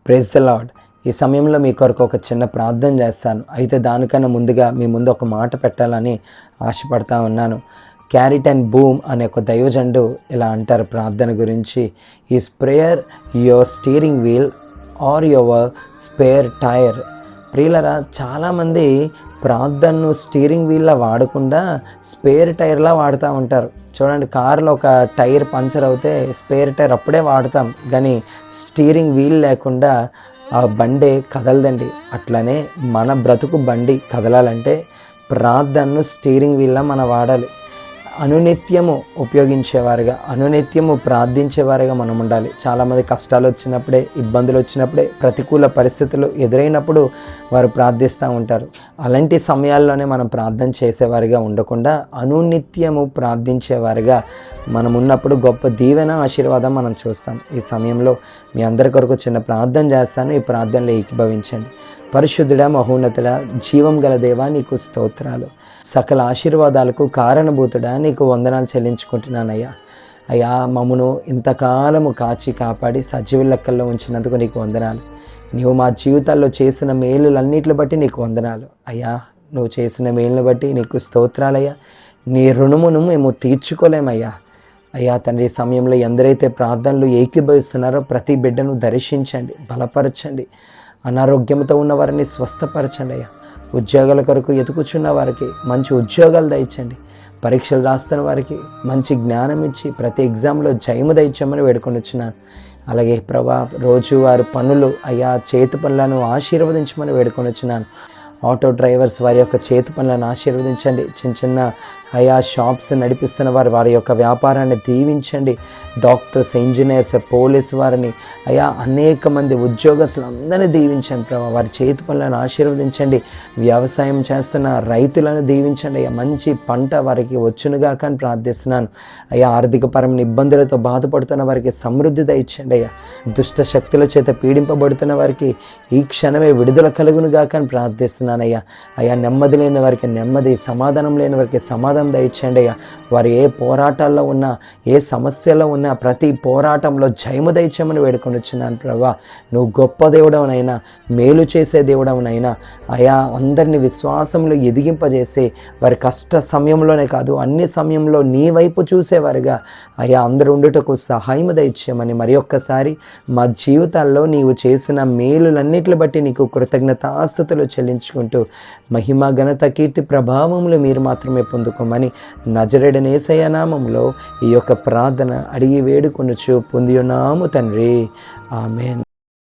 Praise the lord. ఈ సమయంలో మీ కొరకు ఒక చిన్న ప్రార్థన చేస్తాను. అయితే దానికన్నా ముందుగా మీ ముందు ఒక మాట పెట్టాలని ఆశపడతా ఉన్నాను. క్యారెట్ అండ్ బూమ్ అనే ఒక దైవజండు ఇలా అంటారు ప్రార్థన గురించి, ఈ prayer your steering wheel or your spare tyre. ప్రియులరా, చాలామంది ప్రార్థనను స్టీరింగ్ వీల్లా వాడకుండా స్పేర్ టైర్లా వాడుతూ ఉంటారు. చూడండి, కారులో ఒక టైర్ పంచర్ అవుతే స్పేర్ టైర్ అప్పుడే వాడతాం, కానీ స్టీరింగ్ వీల్ లేకుండా ఆ బండి కదలదండి. అట్లనే మన బ్రతుకు బండి కదలాలంటే ప్రార్థనను స్టీరింగ్ వీల్లా మనం వాడాలి. అనునిత్యము ఉపయోగించేవారుగా, అనునిత్యము ప్రార్థించేవారుగా మనం ఉండాలి. చాలామంది కష్టాలు వచ్చినప్పుడే, ఇబ్బందులు వచ్చినప్పుడే, ప్రతికూల పరిస్థితులు ఎదురైనప్పుడు వారు ప్రార్థిస్తూ ఉంటారు. అలాంటి సమయాల్లోనే మనం ప్రార్థన చేసేవారిగా ఉండకుండా అనునిత్యము ప్రార్థించేవారుగా మనం ఉన్నప్పుడు గొప్ప దీవెన, ఆశీర్వాదం మనం చూస్తాం. ఈ సమయంలో మీ అందరి కొరకు చిన్న ప్రార్థన చేస్తాను. ఈ ప్రార్థనలో ఏకీభవించండి. పరిశుద్ధుడా, మహోన్నతుడా, జీవం గల దేవా, నీకు స్తోత్రాలు. సకల ఆశీర్వాదాలకు కారణభూతుడా, నీకు వందనాలు చెల్లించుకుంటున్నానయ్యా. అయ్యా, మమ్మను ఇంతకాలము కాచి కాపాడి సజీవ లెక్కల్లో ఉంచినందుకు నీకు వందనాలు. నీవు మా జీవితాల్లో చేసిన మేలులన్నిటిని బట్టి నీకు వందనాలు. అయ్యా, నువ్వు చేసిన మేలును బట్టి నీకు స్తోత్రాలయ్యా. నీ రుణమును మేము తీర్చుకోలేమయ్యా. అయ్యా తండ్రి, సమయంలో ఎందరైతే ప్రార్థనలు ఏకీభవిస్తున్నారో ప్రతి బిడ్డను దర్శించండి, బలపరచండి. అనారోగ్యంతో ఉన్న వారిని స్వస్థపరచండి అయ్యా. ఉద్యోగాల కొరకు ఎతుకుచున్న వారికి మంచి ఉద్యోగాలు దయచండి. పరీక్షలు రాస్తున్న వారికి మంచి జ్ఞానం ఇచ్చి ప్రతి ఎగ్జామ్లో జయము దయచమని వేడుకొనిచున్నాను. అలాగే ప్రభా, రోజువారి పనులు అయ్యా, చేతి పనులను ఆశీర్వదించమని వేడుకొనిచున్నాను. ఆటో డ్రైవర్స్ వారి యొక్క చేతి పనులను ఆశీర్వదించండి. చిన్న చిన్న అయా షాప్స్ నడిపిస్తున్న వారి యొక్క వ్యాపారాన్ని దీవించండి. డాక్టర్స్, ఇంజనీర్స్, పోలీస్ వారిని అయా, అనేక మంది ఉద్యోగస్తులు అందరినీ దీవించండి ప్రభావ. వారి చేతి పనులను ఆశీర్వదించండి. వ్యవసాయం చేస్తున్న రైతులను దీవించండి అయ్యా. మంచి పంట వారికి వచ్చునుగా కానీ ప్రార్థిస్తున్నాను అయ్యా. ఆర్థికపరమైన ఇబ్బందులతో బాధపడుతున్న వారికి సమృద్ధి దయచండి అయ్యా. దుష్ట శక్తుల చేత పీడింపబడుతున్న వారికి ఈ క్షణమే విడుదల కలుగునుగా కానీ ప్రార్థిస్తున్నాను అయ్యా. అయ్యా, నెమ్మది లేని వారికి నెమ్మది, సమాధానం లేని వారికి సమాధానం దయచేయండి అయ్యా. వారు ఏ పోరాటాల్లో ఉన్నా, ఏ సమస్యలో ఉన్నా ప్రతి పోరాటంలో జయము దయచేయమని వేడుకొనిచున్నాను ప్రభా. నువ్వు గొప్ప దేవుడవునైనా, మేలు చేసే దేవుడవునైనా అయా, అందరినీ విశ్వాసంలో ఎదిగింపజేసి వారి కష్ట సమయంలోనే కాదు అన్ని సమయంలో నీ వైపు చూసేవారుగా అయా అందరూ ఉండుటకు సహాయం దయచేయమని మరి ఒక్కసారి మా జీవితాల్లో నీవు చేసిన మేలులన్నిటిని బట్టి నీకు కృతజ్ఞతాస్తుతులు చెల్లించుకుంటూ మహిమ, ఘనత, కీర్తి, ప్రభావములు మీరు మాత్రమే పొందుకోమని నజరేయుడైన యేసయ్య నామములో ఈ యొక్క ప్రార్థన అడిగి వేడుకొనుచు పొందియున్నాము తండ్రి. ఆమేన్.